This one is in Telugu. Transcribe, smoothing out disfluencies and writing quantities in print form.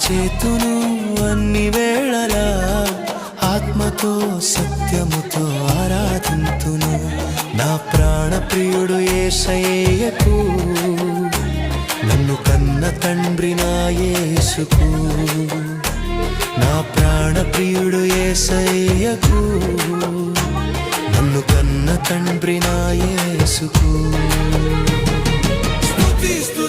చేతును అన్ని వేళలా ఆత్మతో సత్యముతో ఆరాధింతును. నా ప్రాణ ప్రియుడు యేసయ్యకు, నన్ను కన్న తండ్రి నా యేసుకు. నా ప్రాణ ప్రియుడు యేసయ్యకు, నన్ను కన్న తండ్రి నా యేసుకు. స్తుతిస్తూ